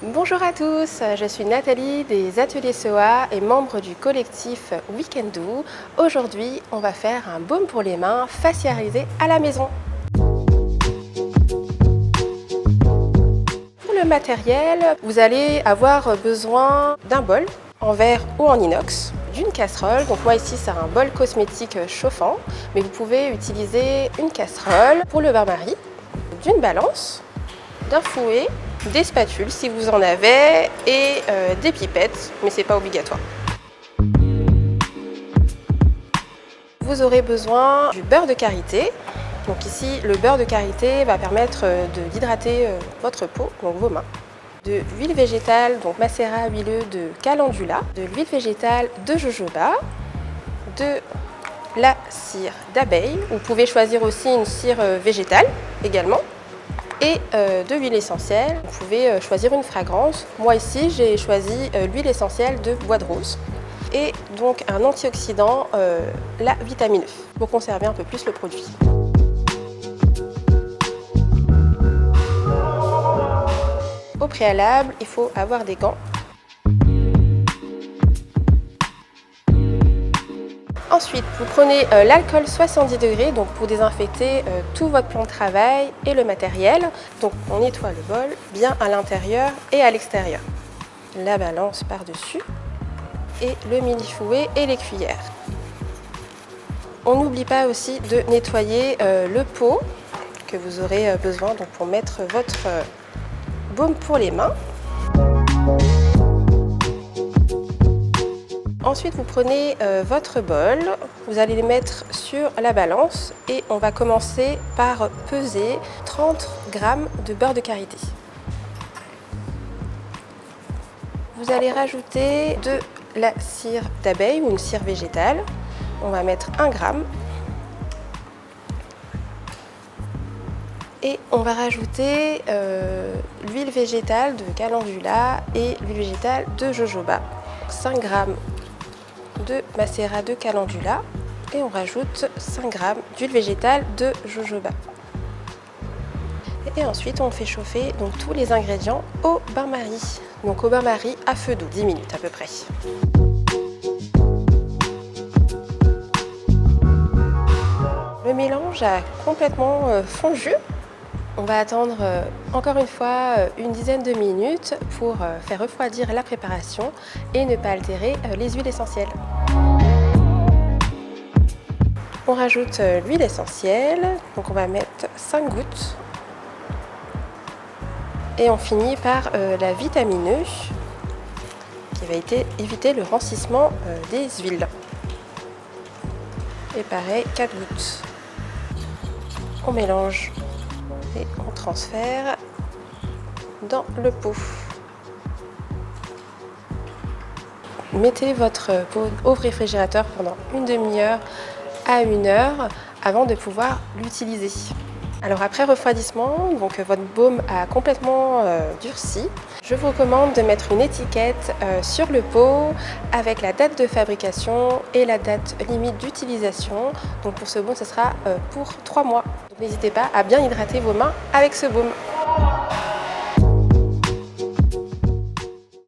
Bonjour à tous, je suis Nathalie des Ateliers SOA et membre du collectif Weekendoo. Aujourd'hui, on va faire un baume pour les mains facialisé à la maison. Pour le matériel, vous allez avoir besoin d'un bol en verre ou en inox, d'une casserole. Donc moi ici c'est un bol cosmétique chauffant, mais vous pouvez utiliser une casserole pour le bain-marie, d'une balance, d'un fouet, des spatules si vous en avez et des pipettes, mais c'est pas obligatoire. Vous aurez besoin du beurre de karité. Donc ici, le beurre de karité va permettre d'hydrater votre peau, donc vos mains. De l'huile végétale, donc macérat huileux de calendula, de l'huile végétale de jojoba, de la cire d'abeille. Vous pouvez choisir aussi une cire végétale également. Et de l'huile essentielle. Vous pouvez choisir une fragrance. Moi ici, j'ai choisi l'huile essentielle de bois de rose. Et donc un antioxydant, la vitamine E, pour conserver un peu plus le produit. Au préalable, il faut avoir des gants. Ensuite, vous prenez l'alcool 70 degrés donc pour désinfecter tout votre plan de travail et le matériel. Donc on nettoie le bol bien à l'intérieur et à l'extérieur. La balance par-dessus et le mini-fouet et les cuillères. On n'oublie pas aussi de nettoyer le pot que vous aurez besoin donc, pour mettre votre baume pour les mains. Ensuite, vous prenez votre bol, vous allez les mettre sur la balance et on va commencer par peser 30 g de beurre de karité. Vous allez rajouter de la cire d'abeille ou une cire végétale. On va mettre 1 g. Et on va rajouter l'huile végétale de calendula et l'huile végétale de jojoba. 5 g de macérat de calendula et on rajoute 5 g d'huile végétale de jojoba. Et ensuite on fait chauffer donc tous les ingrédients au bain-marie. Donc au bain-marie à feu doux, 10 minutes à peu près. Le mélange a complètement fondu. On va attendre encore une fois une dizaine de minutes pour faire refroidir la préparation et ne pas altérer les huiles essentielles. On rajoute l'huile essentielle, donc on va mettre 5 gouttes. Et on finit par la vitamine E qui va éviter le rancissement des huiles. Et pareil, 4 gouttes. On mélange et on transfère dans le pot. Mettez votre pot au réfrigérateur pendant une demi-heure à 1 heure avant de pouvoir l'utiliser. Alors après refroidissement, donc votre baume a complètement durci. Je vous recommande de mettre une étiquette sur le pot avec la date de fabrication et la date limite d'utilisation. Donc pour ce baume, ce sera pour 3 mois. N'hésitez pas à bien hydrater vos mains avec ce baume.